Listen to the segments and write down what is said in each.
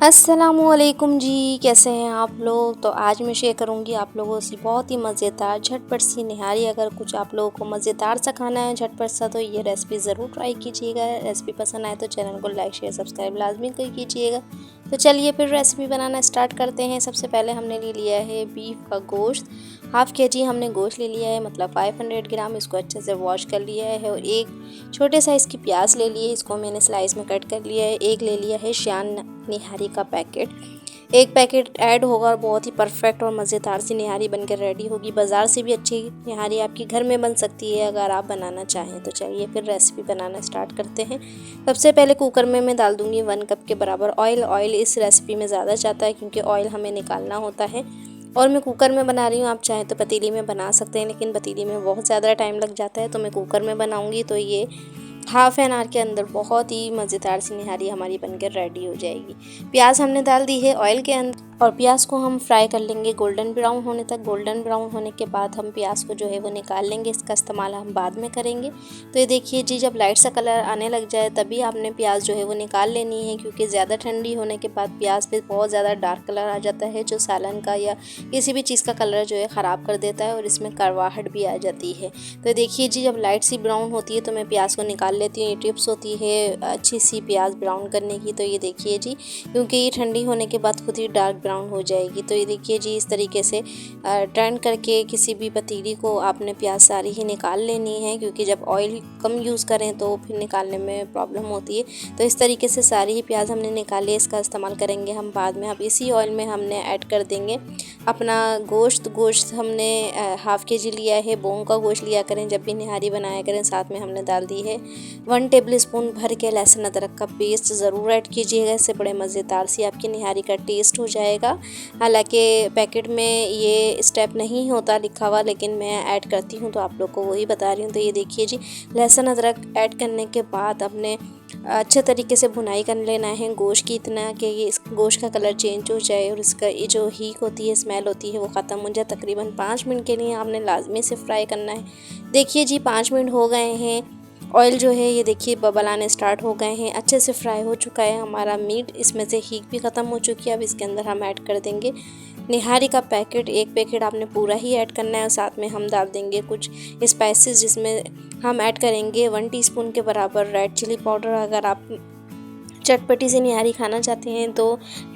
अस्सलामुअलैकुम जी, कैसे हैं आप लोग। तो आज मैं शेयर करूंगी आप लोगों से बहुत ही मज़ेदार झटपट सी निहारी। अगर कुछ आप लोगों को मज़ेदार सा खाना है झटपट सा तो ये रेसिपी ज़रूर ट्राई कीजिएगा। रेसिपी पसंद आए तो चैनल को लाइक शेयर सब्सक्राइब लाजमी कर कीजिएगा। तो चलिए फिर रेसिपी बनाना स्टार्ट करते हैं। सबसे पहले हमने ले लिया है बीफ का गोश्त। हाफ़ केजी हमने गोश्त ले लिया है, मतलब 500 ग्राम। इसको अच्छे से वॉश कर लिया है। और एक छोटे साइज़ की प्याज ले लिए, इसको मैंने स्लाइस में कट कर लिया है। एक ले लिया है शान निहारी का पैकेट। एक पैकेट ऐड होगा और बहुत ही परफेक्ट और मज़ेदार सी निहारी बनकर रेडी होगी। बाज़ार से भी अच्छी निहारी आपकी घर में बन सकती है अगर आप बनाना चाहें। तो चलिए फिर रेसिपी बनाना स्टार्ट करते हैं। सबसे पहले कुकर में मैं डाल दूंगी 1 कप के बराबर ऑयल। ऑयल इस रेसिपी में ज़्यादा जाता है क्योंकि ऑयल हमें निकालना होता है। और मैं कुकर में बना रही हूँ, आप चाहें तो पतीली में बना सकते हैं, लेकिन पतीली में बहुत ज़्यादा टाइम लग जाता है तो मैं कुकर में बनाऊँगी। तो ये हाफ एन आवर के अंदर बहुत ही मज़ेदार सी निहारी हमारी बनकर रेडी हो जाएगी। प्याज हमने डाल दी है ऑयल के अंदर और प्याज को हम फ्राई कर लेंगे गोल्डन ब्राउन होने तक। गोल्डन ब्राउन होने के बाद हम प्याज को जो है वो निकाल लेंगे, इसका इस्तेमाल हम बाद में करेंगे। तो ये देखिए जी, जब लाइट सा कलर आने लग जाए तभी आपने प्याज जो है वो निकाल लेनी है, क्योंकि ज़्यादा ठंडी होने के बाद प्याज पे बहुत ज़्यादा डार्क कलर आ जाता है जो सालन का या किसी भी चीज़ का कलर जो है ख़राब कर देता है और इसमें कड़वाहट भी आ जाती है। तो देखिए जी, जब लाइट सी ब्राउन होती है तो मैं प्याज को निकाल लेती हूँ। ये टिप्स होती है अच्छी सी प्याज ब्राउन करने की। तो ये देखिए जी, क्योंकि ये ठंडी होने के बाद खुद ही डार्क ब्राउन हो जाएगी। तो ये देखिए जी, इस तरीके से टर्न करके किसी भी पतीली को आपने प्याज सारी ही निकाल लेनी है, क्योंकि जब ऑयल कम यूज़ करें तो फिर निकालने में प्रॉब्लम होती है। तो इस तरीके से सारी ही प्याज हमने निकाली, इसका इस्तेमाल करेंगे हम बाद में। अब इसी ऑयल में हमने ऐड कर देंगे अपना गोश्त हमने हाफ़ केजी लिया है। बोंग का गोश्त लिया करें जब भी निहारी बनाया करें। साथ में हमने डाल दी है 1 टेबल स्पून भर के लहसुन अदरक का पेस्ट। ज़रूर ऐड कीजिएगा, इससे बड़े मज़ेदार सी आपकी निहारी का टेस्ट हो जाएगा। हालांकि पैकेट में ये स्टेप नहीं होता लिखा हुआ, लेकिन मैं ऐड करती हूँ तो आप लोग को वही बता रही हूँ। तो ये देखिए जी, लहसुन अदरक ऐड करने के बाद अपने अच्छे तरीके से भुनाई कर लेना है गोश्त की, इतना कि ये इस गोश्त का कलर चेंज हो जाए और इसका ये जो हीक होती है, स्मेल होती है, वो ख़त्म हो जाए। तकरीबन 5 मिनट के लिए आपने लाजमी से फ्राई करना है। देखिए जी, 5 मिनट हो गए हैं। ऑयल जो है ये देखिए बबल आने स्टार्ट हो गए हैं, अच्छे से फ्राई हो चुका है हमारा मीट। इसमें से हीक भी ख़त्म हो चुकी है। अब इसके अंदर हम ऐड कर देंगे निहारी का पैकेट। एक पैकेट आपने पूरा ही ऐड करना है और साथ में हम डाल देंगे कुछ स्पाइसेस, जिसमें हम ऐड करेंगे 1 टीस्पून के बराबर रेड चिली पाउडर। अगर आप चटपटी सी निहारी खाना चाहते हैं तो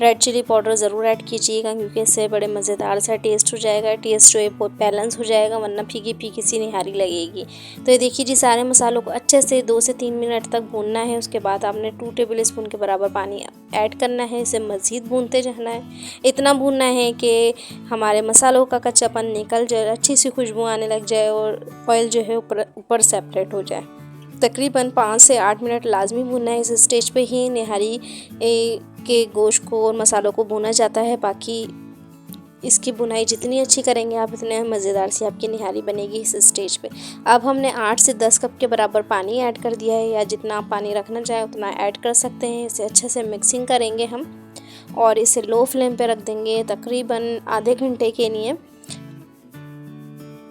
रेड चिली पाउडर ज़रूर ऐड कीजिएगा, क्योंकि इससे बड़े मज़ेदार सा टेस्ट हो जाएगा। टेस्ट जो है वो बैलेंस हो जाएगा, वरना फीकी फीकी सी निहारी लगेगी। तो ये देखिए जी, सारे मसालों को अच्छे से 2 से 3 मिनट तक भूनना है। उसके बाद आपने 2 टेबल स्पून के बराबर पानी ऐड करना है। इसे मज़ीद भूनते जाना है, इतना भूनना है कि हमारे मसालों का कच्चापन निकल जाए, अच्छी सी खुशबू आने लग जाए और ऑयल जो है ऊपर सेपरेट हो जाए। तकरीबन 5 से 8 मिनट लाजमी भूनना है। इस स्टेज पे ही निहारी के गोश्त को और मसालों को भूना जाता है। बाकी इसकी बुनाई जितनी अच्छी करेंगे आप, इतने मज़ेदार सी आपकी निहारी बनेगी इस स्टेज पे। अब हमने 8 से 10 कप के बराबर पानी ऐड कर दिया है, या जितना आप पानी रखना चाहें उतना ऐड कर सकते हैं। इसे अच्छे से मिक्सिंग करेंगे हम और इसे लो फ्लेम पे रख देंगे तकरीबन आधे घंटे के लिए।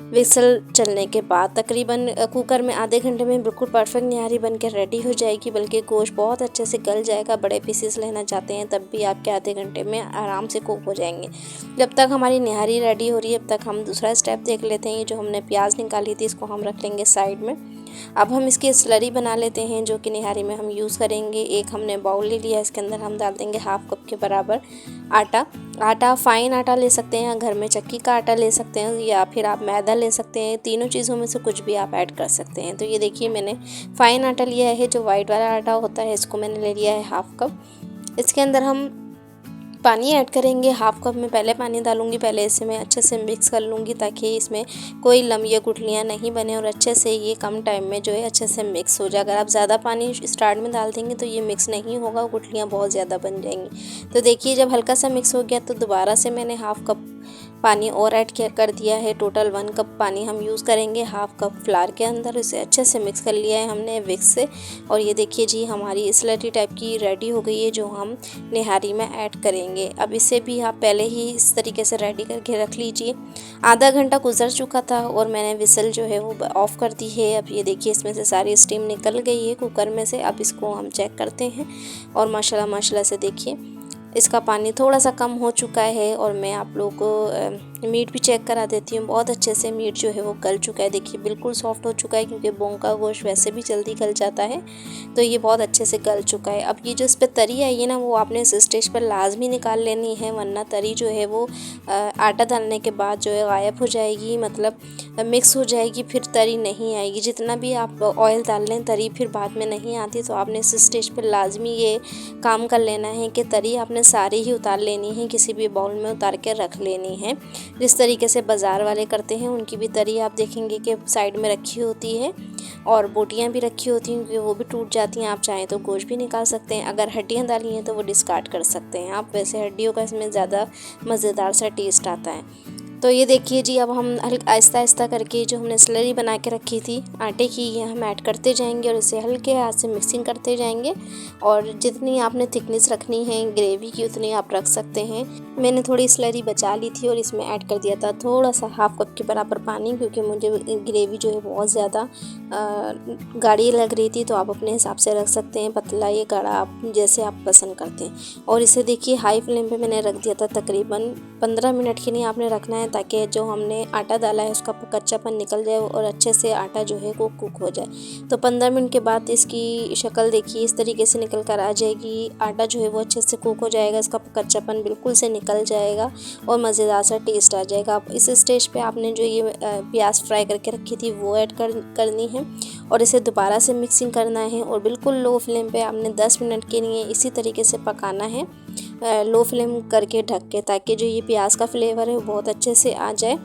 विसल चलने के बाद तकरीबन कुकर में आधे घंटे में बिल्कुल परफेक्ट निहारी बनकर रेडी हो जाएगी, बल्कि गोश्त बहुत अच्छे से गल जाएगा। बड़े पीसेस लेना चाहते हैं तब भी आपके आधे घंटे में आराम से कुक हो जाएंगे। जब तक हमारी निहारी रेडी हो रही है, तब तक हम दूसरा स्टेप देख लेते हैं। जो हमने प्याज निकाली थी, इसको हम रख लेंगे साइड में। अब हम इसकी स्लरी बना लेते हैं, जो कि निहारी में हम यूज़ करेंगे। एक हमने बाउल ले लिया, इसके अंदर हम डाल देंगे हाफ़ कप के बराबर आटा। फ़ाइन आटा ले सकते हैं, घर में चक्की का आटा ले सकते हैं, या फिर आप मैदा ले सकते हैं। तीनों चीज़ों में से कुछ भी आप ऐड कर सकते हैं। तो ये देखिए, मैंने फ़ाइन आटा लिया है, जो वाइट वाला आटा होता है, इसको मैंने ले लिया है हाफ़ कप। इसके अंदर हम पानी ऐड करेंगे। हाफ़ कप में पहले पानी डालूंगी, पहले इसे मैं अच्छे से मिक्स कर लूँगी ताकि इसमें कोई लम्ब या गुठलियाँ नहीं बने और अच्छे से ये कम टाइम में जो है अच्छे से मिक्स हो जाए। अगर आप ज़्यादा पानी स्टार्ट में डाल देंगे तो ये मिक्स नहीं होगा, गुठलियाँ बहुत ज़्यादा बन जाएंगी। तो देखिए, जब हल्का सा मिक्स हो गया तो दोबारा से मैंने हाफ़ कप पानी और ऐड कर दिया है। टोटल 1 कप पानी हम यूज़ करेंगे हाफ़ कप फ्लावर के अंदर। इसे अच्छे से मिक्स कर लिया है हमने विक्स से। और ये देखिए जी, हमारी स्लरी टाइप की रेडी हो गई है, जो हम निहारी में ऐड करेंगे। अब इसे भी आप पहले ही इस तरीके से रेडी करके रख लीजिए। आधा घंटा गुजर चुका था और मैंने विसल जो है वो ऑफ़ कर दी है। अब ये देखिए, इसमें से सारी स्टीम निकल गई है कुकर में से। अब इसको हम चेक करते हैं और माशाल्लाह से देखिए इसका पानी थोड़ा सा कम हो चुका है और मैं आप लोगों को मीट भी चेक करा देती हूँ। बहुत अच्छे से मीट जो है वो गल चुका है। देखिए बिल्कुल सॉफ्ट हो चुका है, क्योंकि बोंग का गोश्त वैसे भी जल्दी गल जाता है, तो ये बहुत अच्छे से गल चुका है। अब ये जो इस पर तरी आई है ना, वो आपने इस स्टेज पर लाजमी निकाल लेनी है, वरना तरी जो है वो आटा डालने के बाद जो है गायब हो जाएगी, मतलब मिक्स हो जाएगी, फिर तरी नहीं आएगी। जितना भी आप ऑयल डाल लें तरी फिर बाद में नहीं आती। तो आपने इस स्टेज पर लाजमी ये काम कर लेना है कि तरी आपने सारी ही उतार लेनी है, किसी भी बाउल में उतार के रख लेनी है। जिस तरीके से बाज़ार वाले करते हैं, उनकी भी तरी आप देखेंगे कि साइड में रखी होती है और बोटियां भी रखी होती हैं, क्योंकि वो भी टूट जाती हैं। आप चाहें तो गोश्त भी निकाल सकते हैं, अगर हड्डियां डाली हैं तो वो डिस्कार्ड कर सकते हैं आप। वैसे हड्डियों का इसमें ज़्यादा मज़ेदार सा टेस्ट आता है। तो ये देखिए जी, अब हम आहिस्ता आहिस्ता करके जो हमने स्लरी बना के रखी थी आटे की, ये हम ऐड करते जाएंगे और इसे हल्के हाथ से मिक्सिंग करते जाएंगे। और जितनी आपने थिकनेस रखनी है ग्रेवी की उतनी आप रख सकते हैं। मैंने थोड़ी स्लरी बचा ली थी और इसमें ऐड कर दिया था थोड़ा सा हाफ कप के बराबर पानी, क्योंकि मुझे ग्रेवी जो है बहुत ज़्यादा गाढ़ी लग रही थी। तो आप अपने हिसाब से रख सकते हैं, पतला या गाढ़ा आप जैसे आप पसंद करते हैं। और इसे देखिए हाई फ्लेम पे मैंने रख दिया था तकरीबन 15 मिनट के लिए आपने रखना है, ताकि जो हमने आटा डाला है उसका कच्चापन निकल जाए और अच्छे से आटा जो है वो कुक हो जाए। तो 15 मिनट के बाद इसकी शक्ल देखिए इस तरीके से निकल कर आ जाएगी। आटा जो है वो अच्छे से कुक हो जाएगा, इसका कच्चापन बिल्कुल से निकल जाएगा और मज़ेदार सा टेस्ट आ जाएगा। आप इस स्टेज पे आपने जो ये प्याज फ्राई करके रखी थी वो ऐड करनी है और इसे दोबारा से मिक्सिंग करना है और बिल्कुल लो फ्लेम पे आपने 10 मिनट के लिए इसी तरीके से पकाना है, लो फ्लेम करके ढक के, ताकि जो ये प्याज का फ्लेवर है वो बहुत अच्छे से आ जाए।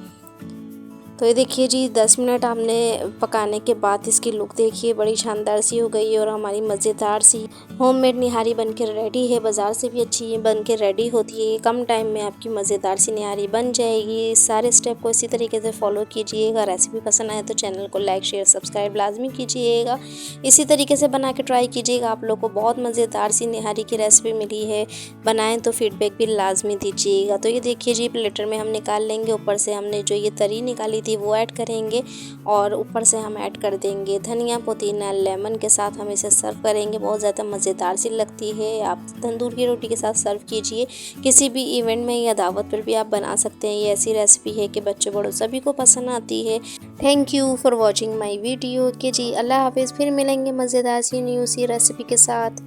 तो ये देखिए जी 10 मिनट हमने पकाने के बाद इसकी लुक देखिए बड़ी शानदार सी हो गई है और हमारी मज़ेदार सी होममेड निहारी बनकर रेडी है। बाज़ार से भी अच्छी बन के रेडी होती है, कम टाइम में आपकी मज़ेदार सी निहारी बन जाएगी। सारे स्टेप को इसी तरीके से फॉलो कीजिएगा। रेसिपी पसंद आए तो चैनल को लाइक शेयर सब्सक्राइब लाजमी कीजिएगा। इसी तरीके से बना के ट्राई कीजिएगा। आप लोग को बहुत मज़ेदार सी निहारी की रेसिपी मिली है, बनाएँ तो फीडबैक भी लाजमी दीजिएगा। तो ये देखिए जी प्लेटर में हम निकाल लेंगे। ऊपर से हमने जो ये तरी निकाली वो ऐड करेंगे और ऊपर से हम ऐड कर देंगे धनिया पुदीना लेमन के साथ हम इसे सर्व करेंगे। बहुत ज़्यादा मज़ेदार सी लगती है। आप तंदूर की रोटी के साथ सर्व कीजिए, किसी भी इवेंट में या दावत पर भी आप बना सकते हैं। ये ऐसी रेसिपी है कि बच्चों बड़ों सभी को पसंद आती है। Thank you for watching my video. कि जी अल्लाह हाफिज़। फिर मिलेंगे मज़ेदार सी न्यू सी रेसिपी के साथ।